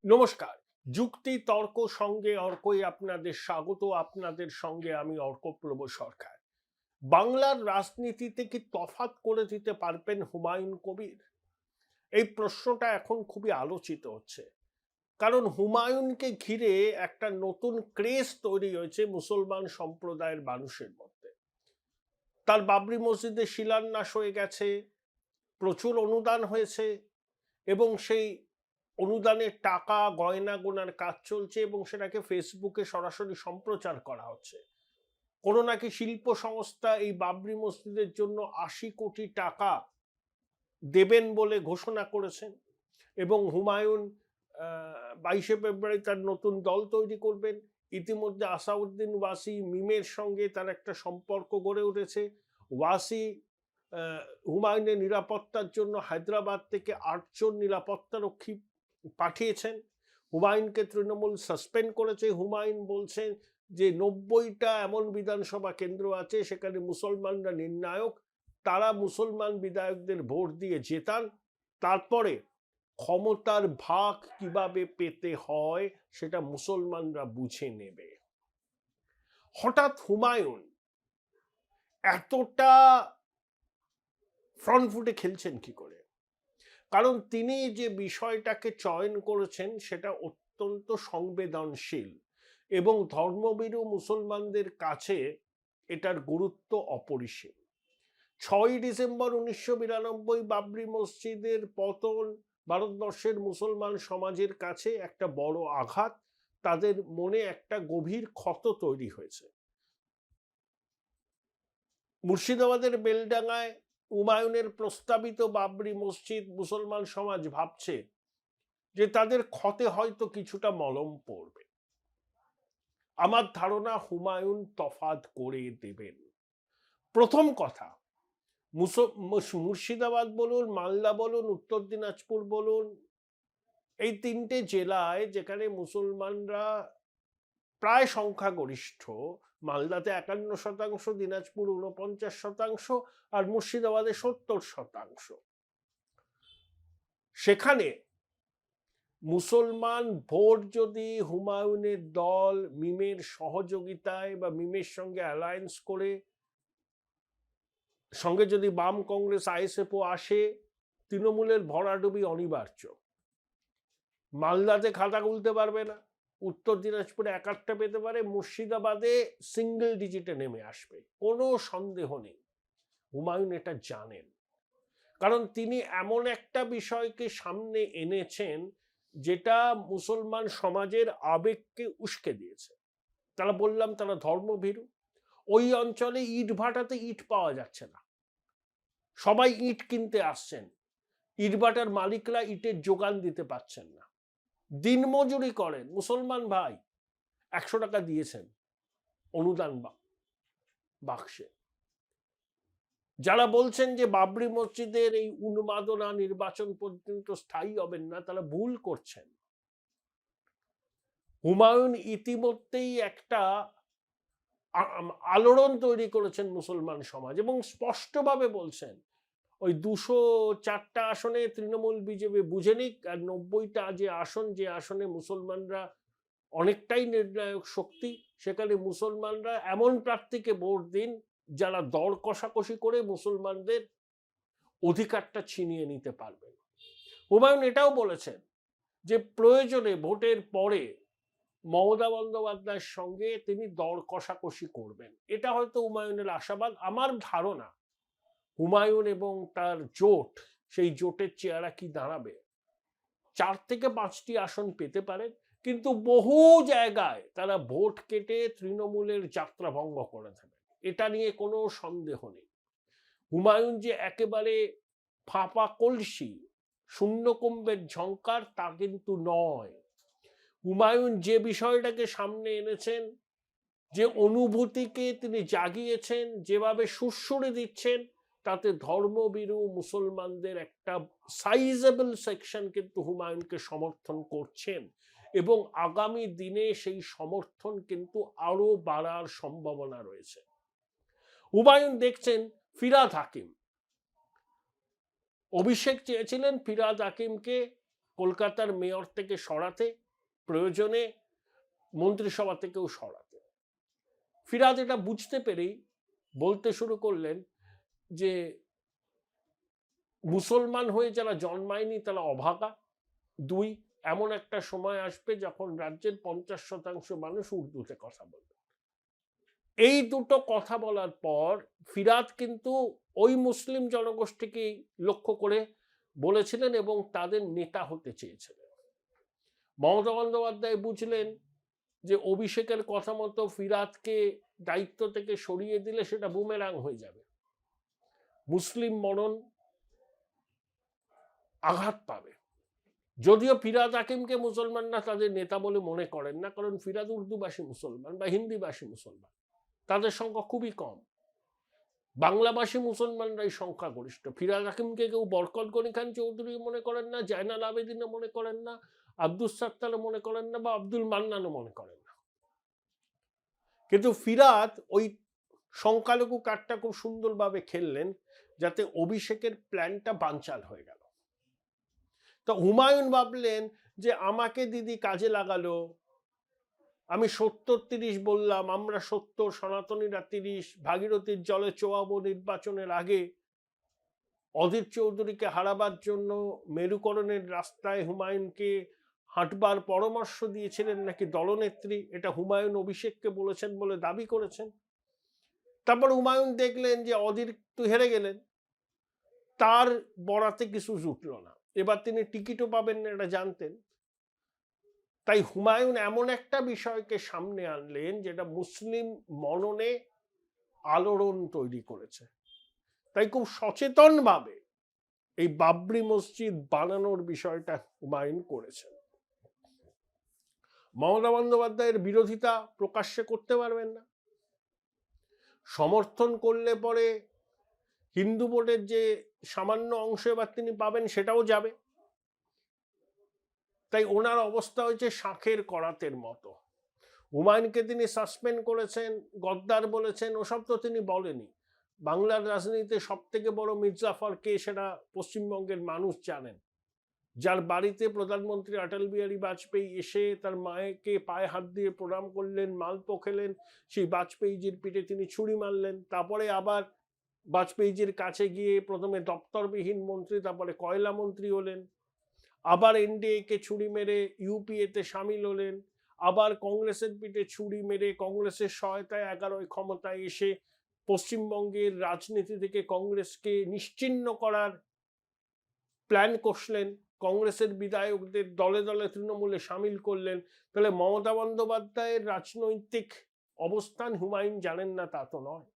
নমস্কার। যুক্তি তর্ক সঙ্গে অর্কই আপনাদের স্বাগত। আপনাদের সঙ্গে আমি অর্কপ্রভ সরকার। বাংলার রাজনীতিতে কি তফাৎ করে দিতে পারবেন হুমায়ুন কবির? এই প্রশ্নটা এখন খুবই আলোচিত হচ্ছে। কারণ হুমায়ুনকে ঘিরে একটা নতুন ক্রেজ তৈরি হয়েছে মুসলমান সম্প্রদায়ের মানুষের মধ্যে। তার বাবরি মসজিদে শিলান্যাস হয়ে গেছে, প্রচুর অনুদান হয়েছে এবং সেই অনুদানের টাকা গয়না গোনার কাজ চলছে এবং সেটাকে ফেসবুকে সরাসরি সম্প্রচার করা হচ্ছে। কোনো নাকি শিল্প সংস্থা এই বাবরি মসজিদের জন্য ৮০ কোটি টাকা দেবেন বলে ঘোষণা করেছেন এবং হুমায়ুন ২২শে ফেব্রুয়ারি তার নতুন দল তৈরি করবেন। ইতিমধ্যে আসাউদ্দিন ওয়াসি মিমের সঙ্গে তার একটা সম্পর্ক গড়ে উঠেছে। ওয়াসি হুমায়ুনের নিরাপত্তার জন্য হায়দ্রাবাদ থেকে ৮ জন নিরাপত্তারক্ষী পাঠিয়েছেন। হুমায়ুনকে তৃণমূল সাসপেন্ড করেছে। হুমায়ুন বলছেন যে ৯০টা এমন বিধানসভা কেন্দ্র আছে সেখানে মুসলমানরা নির্ণায়ক, তারা মুসলমান বিধায়কদের ভোট দিয়ে জেতান, তারপরে ক্ষমতার ভাগ কিভাবে পেতে হয় সেটা মুসলমানরা বুঝে নেবে। হঠাৎ হুমায়ুন এতটা ফ্রন্ট ফুটে খেলছেন কি করে? কারণ তিনি যে বিষয়টাকে চয়ন করেছেন সেটা অত্যন্ত সংবেদনশীল এবং ধর্মভীরু মুসলমানদের কাছে এটার গুরুত্ব অপরিসীম। ৬ই ডিসেম্বর ১৯৯২ বাবরি মসজিদের পতন ভারতবর্ষের মুসলমান সমাজের কাছে একটা বড় আঘাত। তাদের মনে একটা গভীর ক্ষত তৈরি হয়েছে। মুর্শিদাবাদের বেলডাঙ্গায় হুমায়ুনের প্রস্তাবিত বাবরি মসজিদ মুসলমান সমাজ ভাবছে যে তাদের ক্ষতে হয়তো কিছুটা মলম পড়বে। আমার ধারণা হুমায়ুন তফাৎ করে দেবেন। প্রথম কথা, মুর্শিদাবাদ বলুন, মালদা বলুন, উত্তর দিনাজপুর বলুন, এই ৩টে জেলায় যেখানে মুসলমানরা প্রায় সংখ্যাগরিষ্ঠ, মালদাতে ৫১%, দিনাজপুর ৪৯%, আর মুর্শিদাবাদে ৭০%। সেখানে মুসলমান ভোট যদি হুমায়ুনের দল মিমের সহযোগিতায় বা মিমের সঙ্গে অ্যালায়েন্স করে, সঙ্গে যদি বাম কংগ্রেস আইএসএফও আসে, তৃণমূলের ভরাডুবি অনিবার্য। মালদাতে খাতা খুলতে পারবে না, উত্তর দিনাজপুরে ১-৮টা পেতে পারে, মুর্শিদাবাদে সিঙ্গেল ডিজিটে নেমে আসবে, কোনো সন্দেহ নেই। হুমায়ুন এটা জানেন, কারণ তিনি এমন একটা বিষয়কে সামনে এনেছেন যেটা মুসলমান সমাজের আবেগকে উস্কে দিয়েছে। তারা, বললাম, তারা ধর্মভীরু। ওই অঞ্চলে ইট ভাটাতে ইট পাওয়া যাচ্ছে না, সবাই ইট কিনতে আসছেন, ইট ভাটার মালিকরা ইটের যোগান দিতে পারছেন না, দিনমজুরি করেন মুসলমান ভাই, ১০০ টাকা দিয়েছেন অনুদান বাক্সে। যারা বলছেন যে বাবরি মসজিদের এই উন্মাদনা নির্বাচন পর্যন্ত স্থায়ী হবেন না, তারা ভুল করছেন। হুমায়ুন ইতিমধ্যেই একটা আলোড়ন তৈরি করেছেন মুসলমান সমাজ এবং স্পষ্টভাবে বলছেন ওই ২০৪টা আসনে তৃণমূল বিজেপি বুঝে নিক, আর ৯০টা যে আসনে মুসলমানরা অনেকটাই নির্ণায়ক শক্তি, সেখানে মুসলমানরা এমন প্রার্থীকে ভোট দিন যারা দর কষাকষি করে মুসলমানদের অধিকারটা ছিনিয়ে নিতে পারবেন। হুমায়ুন এটাও বলেছেন যে প্রয়োজনে ভোটের পরে মমতা বন্দ্যোপাধ্যায়ের সঙ্গে তিনি দর কষাকষি করবেন। এটা হয়তো হুমায়ুনের আশাবাদ। আমার ধারণা হুমায়ুন এবং তার জোট, সেই জোটের চেহারা কি দাঁড়াবে, ৪ থেকে ৫টি আসন পেতে পারেন, কিন্তু বহু জায়গায় তারা ভোট কেটে তৃণমূলের যাত্রা ভঙ্গ করে দেবে, এটা নিয়ে কোনো সন্দেহ নেই। হুমায়ুন যে একেবারে ফাঁপা কলসি, শূন্যকুম্ভের ঝংকার, তা কিন্তু নয়। হুমায়ুন যে বিষয়টাকে সামনে এনেছেন, যে অনুভূতিকে তিনি জাগিয়েছেন, যেভাবে সুরসুরি দিচ্ছেন, তাতে ধর্মভীরু মুসলমানদের একটা সাইজেবল সেকশন কিন্তু হুমায়ুনকে সমর্থন করছেন এবং আগামী দিনে সেই সমর্থন কিন্তু আরো বাড়ার সম্ভাবনা রয়েছে। হুমায়ুন দেখছেন ফিরহাদ হাকিম, অভিষেক চেয়েছিলেন ফিরহাদ হাকিমকে কলকাতার মেয়র থেকে সরাতে, প্রয়োজনে মন্ত্রিসভা থেকেও সরাতে। ফিরাদ এটা বুঝতে পেরেই বলতে শুরু করলেন যে মুসলমান হয়ে যারা জন্মায়নি তারা অভাগা, 2 এমন একটা সময় আসবে যখন রাজ্যের 50% মানুষ উর্দুতে কথা বলবে। এই দুটো কথা বলার পর ফিরাদ কিন্তু ওই মুসলিম জনগোষ্ঠীকে লক্ষ্য করে বলেছিলেন এবং তাদের নেতা হতে চেয়েছিলেন। মমতা বন্দ্যোপাধ্যায় বুঝলেন যে অভিষেকের কথা মতো ফিরাদকে দায়িত্ব থেকে সরিয়ে দিলে সেটা বুমেরাং হয়ে যাবে, মুসলিম মনন আঘাত পাবে। যদিও ফিরাদ হাকিমকে মুসলমানরা তাদের নেতা বলে মনে করেন না, কারণ ফিরাদ উর্দুভাষী মুসলমান বা হিন্দিভাষী মুসলমান, তাদের সংখ্যা খুবই কম। বাংলাভাষী মুসলমানরাই সংখ্যাগরিষ্ঠ। ফিরাদ হাকিমকে কেউ বরকত গনি খান চৌধুরী মনে করেন না, জায়নাল আবেদিনও মনে করেন না, আব্দুস সাত্তারও মনে করেন না, বা আব্দুল মান্নানও মনে করেন না। কিন্তু ফিরাদ ওই সংখ্যালঘু কার্ডটা খুব সুন্দরভাবে খেললেন, যাতে অভিষেকের প্ল্যানটা বানচাল হয়ে গেল। তো হুমায়ুন ভাবলেন যে আমাকে দিদি কাজে লাগালো, আমি 70-30 বললাম, আমরা 70, সনাতনীরা 30, ভাগীরথীর জলে চোয়াবো নির্বাচনের আগে অধীর চৌধুরীকে হারাবার জন্য মেরুকরণের রাস্তায় হুমায়ুনকে হাঁটবার পরামর্শ দিয়েছিলেন নাকি দলনেত্রী, এটা হুমায়ুন অভিষেককে বলেছেন বলে দাবি করেছেন। তারপর হুমায়ুন দেখলেন যে অধীর তো হেরে গেলেন, তার বরাতে কিছু জুটল না, এবার তিনি টিকিটও পাবেন না এটা জানতেন। তাই হুমায়ুন এমন একটা বিষয়কে সামনে আনলেন যেটা মুসলিম মননে আলোড়ন তৈরি করেছে। তাই খুব সচেতনভাবে এই বাবরি মসজিদ বানানোর বিষয়টা হুমায়ুন করেছেন। মমতা বন্দ্যোপাধ্যায়ের বিরোধিতা প্রকাশ্যে করতে পারবেন না, সমর্থন করলে পরে হিন্দু ভোটের যে সামান্য অংশ এবার তিনি পাবেন সেটাও যাবে। তাই ওনার অবস্থা হয়েছে শাঁখের করাতের মতো। হুমায়ুনকে তিনি সাসপেন্ড করেছেন, গদ্দার বলেছেন, ওসব তো তিনি বলেনি। বাংলার রাজনীতিতে সব থেকে বড় মির্জাফর কে সেটা পশ্চিমবঙ্গের মানুষ জানেন, যার বাড়িতে প্রধানমন্ত্রী অটল বিহারী বাজপেয়ী এসে তার মায়েকে পায়ে হাত দিয়ে প্রণাম করলেন, মালপো খেলেন, সেই বাজপেয়ীজির পিঠে তিনি ছুরি মারলেন, তারপরে আবার বাজপেয়ীজির কাছে গিয়ে প্রথমে দপ্তরবিহীন মন্ত্রী, তারপরে কয়লা মন্ত্রী হলেন, আবার এনডিএ কে ছুরি মেরে ইউপিএতে সামিল হলেন, আবার কংগ্রেসের পিঠে ছুরি মেরে কংগ্রেসের সহায়তায় 11 ক্ষমতায় এসে পশ্চিমবঙ্গের রাজনীতি থেকে কংগ্রেসকে নিশ্চিহ্ন করার প্ল্যান কষলেন, কংগ্রেসের বিধায়কদের দলে দলে তৃণমূলে সামিল করলেন। তাহলে মমতা বন্দ্যোপাধ্যায়ের রাজনৈতিক অবস্থান হুমায়ুন জানেন না তা তো নয়।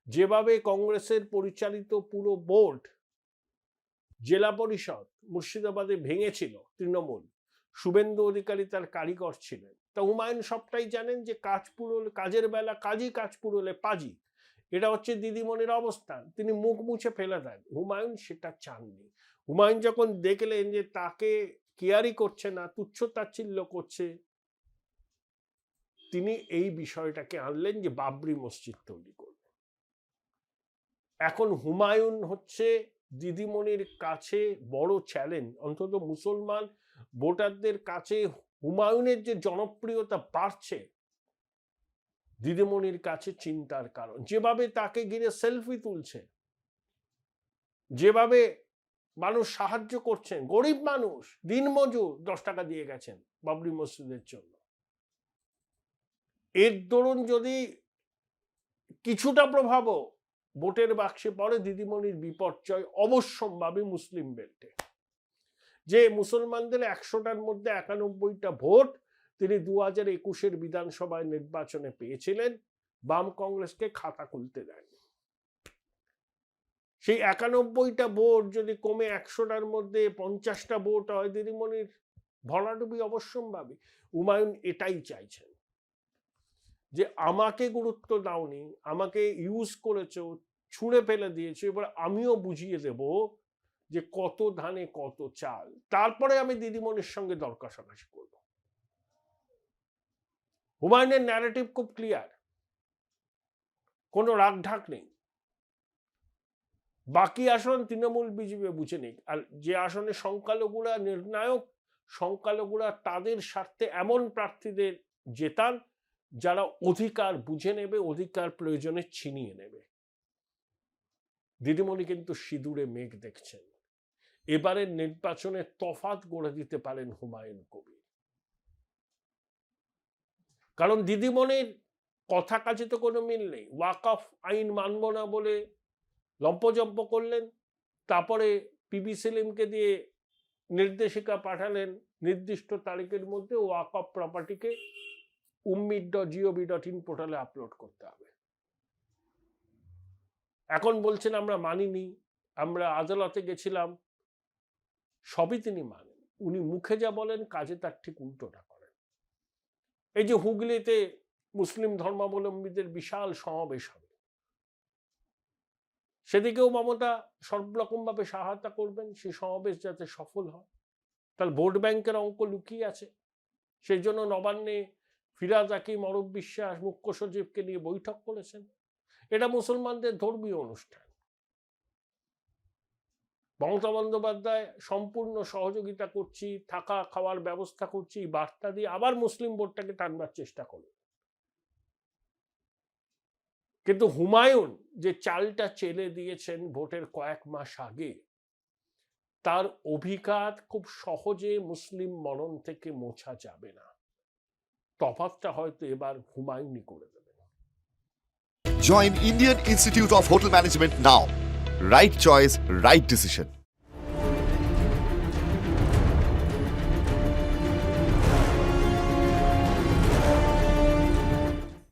যেভাবে কংগ্রেসের পরিচালিত পুরো বোর্ড, জেলা পরিষদ মুর্শিদাবাদে ভেঙেছিল তৃণমূল, শুভেন্দু অধিকারী তার কারিগর ছিলেন, তা হুমায়ুন সবটাই জানেন যে কাজ পুরোলে কাজের বেলা কাজই, কাজ পুরোলে পাজি, এটা হচ্ছে দিদিমণির অবস্থান। তিনি মুখ মুছে ফেলে দেন, হুমায়ুন সেটা চাননি। হুমায়ুন যখন দেখলেন যে তাকে কেয়ারই করছে না, তুচ্ছ তাচ্ছিল্য করছে, তিনি এই বিষয়টাকে আনলেন যে বাবরি মসজিদ তৈরি করবেন। এখন হুমায়ুন হচ্ছে দিদিমণির কাছে বড় চ্যালেঞ্জ, অন্তত মুসলমান ভোটারদের কাছে হুমায়ুনের যে জনপ্রিয়তা বাড়ছে দিদিমণির কাছে চিন্তার কারণ। যেভাবে তাকে ঘিরে সেলফি তুলছে, যেভাবে মানুষ সাহায্য করছেন, গরিব মানুষ দিনমজুর 10 টাকা দিয়ে গেছেন বাবরি মসজিদের জন্য, এর দরুন যদি কিছুটা প্রভাবও ভোটের বাক্সে পড়ে, দিদিমণির বিপর্যয় অবশ্যম্ভাবী মুসলিম বেল্টে। যে মুসলমানদের 100টার মধ্যে 91টা ভোট তিনি 2021-এর বিধানসভায় নির্বাচনে পেয়েছিলেন, বাম কংগ্রেসকে খাতা খুলতে দেয়নি। সেই 91টা ভোট যদি কমে 100টার মধ্যে 50টা ভোট হয়, দিদিমণির ভরাডুবি অবশ্যম্ভাবী। হুমায়ুন এটাই চাইছেন যে আমাকে গুরুত্ব দাওনি, আমাকে ইউজ করেছো, ছুঁড়ে ফেলে দিয়েছো, এবার আমিও বুঝিয়ে দেব যে কত ধানে কত চাল, তারপরে আমি দিদিমণির সঙ্গে দর কষাকষি করব। হুমায়ুনের ন্যারেটিভ খুব ক্লিয়ার, কোনো রাগঢাক নেই। বাকি আসন তৃণমূল বিজেপি বুঝে নিক। আর যে আসনে সংখ্যালঘুরা নির্ণায়ক, সংখ্যালঘুরা তাদের স্বার্থে এমন প্রার্থীদের জেতান যারা অধিকার বুঝে নেবে, অধিকার প্রয়োজনে ছিনিয়ে নেবে। দিদিমণি কিন্তু সিঁদুরে মেঘ দেখছেন। এবারের নির্বাচনে তফাৎ গড়ে দিতে পারেন হুমায়ুন কবির। কারণ দিদিমণির কথা কাজে তো কোনো মিল নেই। ওয়াকফ আইন মানব না বলে লম্পজম্প করলেন, তারপরে পিবি সেলিমকে দিয়ে নির্দেশিকা পাঠালেন নির্দিষ্ট তারিখের মধ্যে ওয়াকফ প্রপার্টিকে ummid.gov.in পোর্টালে আপলোড করতে হবে। এখন বলছেন আমরা মানিনি, আমরা আদালতে গেছিলাম। সবই তিনি মানেন। উনি মুখে যা বলেন কাজে তার ঠিক উল্টোটা করেন। এই যে হুগলিতে মুসলিম ধর্মাবলম্বীদের বিশাল সমাবেশ হবে, সেদিকেও মমতা সর্বরকমভাবে সহায়তা করবেন সেই সমাবেশ যাতে সফল হয়। তার ভোট ব্যাংকের অঙ্ক লুকিয়ে আছে। সেই জন্য নবান্নে ফিরাজ হাকিম, অরূপ বিশ্বাস, মুখ্য সচিবকে নিয়ে বৈঠক করেছেন। এটা মুসলমানদের ধর্মীয় অনুষ্ঠান। মমতা বন্দ্যোপাধ্যায় সম্পূর্ণ সহযোগিতা করছি, থাকা খাওয়ার ব্যবস্থা করছি বার্তা দিয়ে আবার মুসলিম ভোটটাকে টানবার চেষ্টা করবে। কিন্তু হুমায়ুন যে চালটা চেলে দিয়েছেন ভোটের কয়েক মাস আগে, তার অভিঘাত খুব সহজে মুসলিম মনন থেকে মোছা যাবে না। তফাৎটা হয়তো এবার হুমায়ুনই করে দেবে। Join Indian Institute of Hotel Management now. Right choice, right decision.